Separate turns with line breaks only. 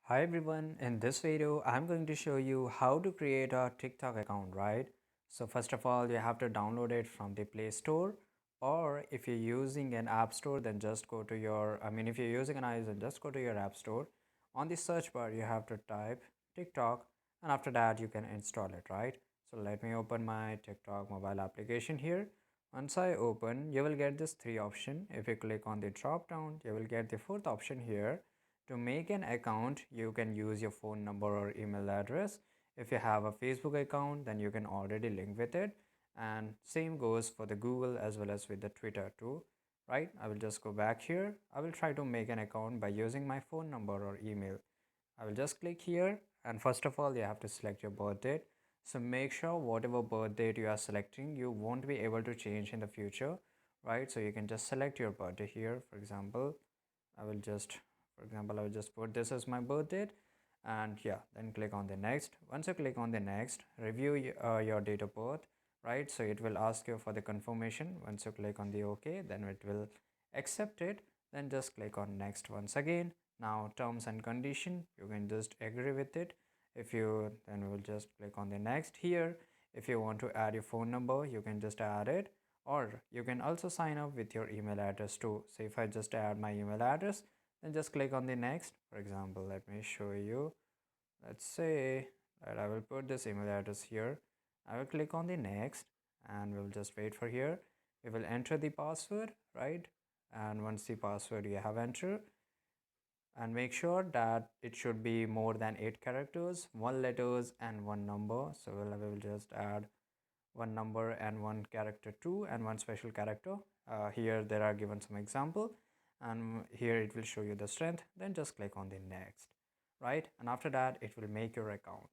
Hi everyone, in this video I'm going to show you how to create a TikTok account, right? So first of all you have to download it from the Play Store, or if you're using an app store then just go to your if you're using an iOS then just go to your app store. On the search bar you have to type TikTok, and after that you can install it, right? So let me open my TikTok mobile application here. Once I open, you will get this three option. If you click on the drop down, you will get the fourth option here. To make an account, you can use your phone number or email address. If you have a Facebook account, then you can already link with it. And same goes for the Google as well as with the Twitter too, right? I will just go back here. I will try to make an account by using my phone number or email. I will just click here, and first of all you have to select your birth date. So make sure whatever birth date you are selecting, you won't be able to change in the future, right? So you can just select your birthday here. For example, I will just I will just put this as my birth date, and yeah, then click on the next. Once you click on the next, review your date of birth, right? So it will ask you for the confirmation. Once you click on the OK, then it will accept it. Then just click on next once again. Now terms and condition, you can just agree with it. If you then we will just click on the next here. If you want to add your phone number, you can just add it, or you can also sign up with your email address too. So if I just add my email address, then just click on the next. For example, let me show you. Let's say that I will put this email address here. I will click on the next, and we'll just wait for here. We will enter the password, right? And once the password you have entered, and make sure that it should be more than 8 characters, 1 letters and 1 number. So we will just add 1 number and 1 character too, and 1 special character. Here there are given some example, and here it will show you the strength. Then just click on the next, right? And after that it will make your account.